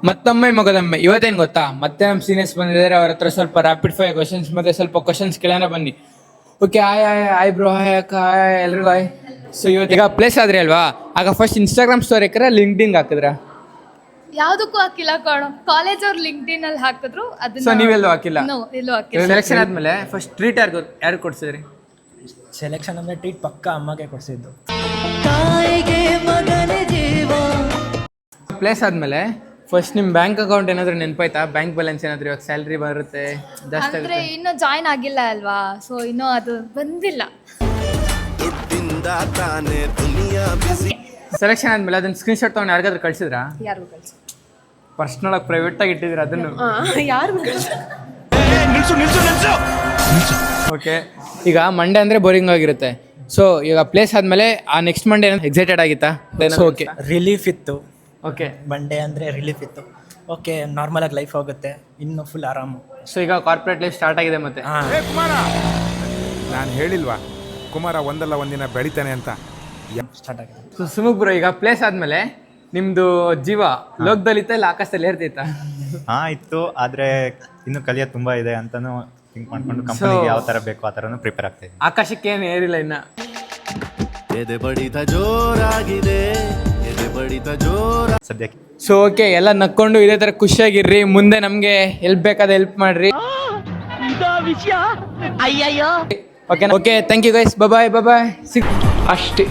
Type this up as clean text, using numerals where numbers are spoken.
ಮತ್ತೊಮ್ಮೆ ಮಗದೊಮ್ಮೆ ಇವತ್ತೇನು ಗೊತ್ತಾ, ಮತ್ತೆ ನಮ್ಮ ಸೀನಿಯರ್ಸ್ ಬಂದಿದ್ದಾರೆ. ಅವ್ರ ಹತ್ರ ಸ್ವಲ್ಪ ರ್ಯಾಪಿಡ್ ಫೈರ್ ಕ್ವಶನ್ಸ್ ಮತ್ತೆ ಸ್ವಲ್ಪ ಕ್ವಶನ್ಸ್ ಕೇಳೋಣ ಬನ್ನಿ. ಓಕೆ, ಆಯ್ ಬ್ರೋ, ಹಾಯ್ ಅಕ್ಕ, ಹಾಯ್ ಎಲ್ರಿಗೂ ಹಾಯ್. ಸೊ ಇವತ್ತೀಗ ಪ್ಲೇಸ್ ಆದ್ರಿ ಅಲ್ವಾ, ಆಗ ಫಸ್ಟ್ ಇನ್ಸ್ಟಾಗ್ರಾಮ್ ಸ್ಟೋರಿ ಹಾಕಿದ್ರೆ ಲಿಂಕ್ಡ್ಇನ್ ಹಾಕಿದ್ರ? ಯಾವ್ದಕ್ಕೂ ಹಾಕಿಲ್ಲ ಕಣೋ. ಕಾಲೇಜ್ ಅವ್ರು ಲಿಂಕ್ಡ್ಇನ್ ಅಲ್ಲಿ ಹಾಕಿದ್ರು. ಸೊ ನೀವೆಲ್ಲೂ ಹಾಕಿಲ್ಲ? ಎಲ್ಲೂ ಹಾಕಿಲ್ಲ. ಸೆಲೆಕ್ಷನ್ ಆದ್ಮೇಲೆ ಫಸ್ಟ್ ಟ್ರೀಟ್ ಯಾರು ಕೊಡ್ಸಿದ್ರಿ? ಸೆಲೆಕ್ಷನ್ ಅಂದರೆ ಟ್ರೀಟ್ ಪಕ್ಕ ಅಮ್ಮಗೆ ಕೊಡಿಸಿದ್ದು. ಪ್ಲೇಸ್ ಆದ್ಮೇಲೆ ಫಸ್ಟ್ ನಿಮ್ಮ ಬ್ಯಾಂಕ್ ಅಕೌಂಟ್ ಏನಾದ್ರು ನೆನಪಾಯ್ತಾ? ಬ್ಯಾಂಕ್ ಬ್ಯಾಲೆನ್ಸ್ ಏನಾದ್ರು ಇವಾಗ ಸ್ಯಾಲ್ರಿ ಬರುತ್ತೆ ಜಾಸ್ತಿ ಅಂದ್ರೆ ಆಗುತ್ತೆ? ಇನ್ನೂ ಜಾಯ್ನ್ ಆಗಿಲ್ಲ ಅಲ್ವಾ, ಸೊ ಇನ್ನೂ ಅದು ಬಂದಿಲ್ಲ. ಸೆಲೆಕ್ಷನ್ ಆದ್ಮೇಲೆ ಅದನ್ನ ಸ್ಕ್ರೀನ್ ಶಾಟ್ ತಗೊಂಡು ಯಾರಿಗಾದ್ರೂ ಕಳ್ಸಿದ್ರಾ? ಯಾರು ಕಳ್ಸಿ? ಪರ್ಸ್ನಲ್ ಆಗಿ ಪ್ರೈವೇಟ್ ಆಗಿ ಇಟ್ಟಿದ್ದೀರಾ ಅದನ್ನು? ಯಾರು? ಓಕೆ, ಈಗ ಮಂಡೇ ಅಂದರೆ ಬೋರಿಂಗ್ ಆಗಿರುತ್ತೆ. ಸೊ ಈಗ ಪ್ಲೇಸ್ ಆದಮೇಲೆ ಆ ನೆಕ್ಸ್ಟ್ ಮಂಡೇ ಏನೋ ಎಕ್ಸೈಟೆಡ್ ಆಗಿತ್ತಾ? ಓಕೆ, ರಿಲೀಫ್ ಇತ್ತು. ಓಕೆ, ಮಂಡೇ ಅಂದರೆ ರಿಲೀಫ್ ಇತ್ತು. ಓಕೆ, ನಾರ್ಮಲಾಗಿ ಲೈಫ್ ಹೋಗುತ್ತೆ, ಇನ್ನು ಫುಲ್ ಆರಾಮು. ಸೊ ಈಗ ಕಾರ್ಪೊರೇಟ್ ಲೈಫ್ ಸ್ಟಾರ್ಟ್ ಆಗಿದೆ ಮತ್ತೆ. ಕುಮಾರ, ನಾನು ಹೇಳಿಲ್ವಾ ಕುಮಾರ ಒಂದಲ್ಲ ಒಂದಿನ ಬೆಳಿತಾನೆ ಅಂತ? ಸ್ಟಾರ್ಟ್ ಆಗಿದೆ. ಸೊ ಸುಮುಕ್ ಬ್ರೋ, ಈಗ ಪ್ಲೇಸ್ ಆದಮೇಲೆ ನಿಮ್ಮದು ಜೀವ ಲೋಕದಲ್ಲಿತ್ತ ಇಲ್ಲ ಆಕಾಶದಲ್ಲಿ ಏರ್ತಿತ್ತಾ? ಇತ್ತು, ಆದರೆ ಇನ್ನು ಕಲಿಯೋದು ತುಂಬ ಇದೆ ಅಂತಲೂ ಥಿಂಕ್ ಮಾಡ್ಕೊಂಡು ಕಂಪನಿಗೆ ಯಾವ ಥರ ಬೇಕೋ ಆ ಥರನೂ ಪ್ರಿಪೇರ್ ಆಗ್ತಾ ಇದೆ. ಆಕಾಶಕ್ಕೆ ಏನು ಏರಿಲ್ಲ ಇನ್ನ. ಎದೆ ಬಡಿತ ಜೋರಾಗಿದೆ, ಎದೆ ಬಡಿತ ಜೋರ ಸದ್ಯಕ್ಕೆ. ಸೊ ಓಕೆ, ಎಲ್ಲ ನಕ್ಕೊಂಡು ಇದೇ ಥರ ಖುಷಿಯಾಗಿರ್ರಿ. ಮುಂದೆ ನಮಗೆ ಹೆಲ್ಪ್ ಬೇಕಾದ ಹೆಲ್ಪ್ ಮಾಡ್ರಿ. ಓಕೆ, ಥ್ಯಾಂಕ್ ಯು ಗೈಸ್, ಬಾಯ್ ಬಾಯ್. ಅಷ್ಟೇ.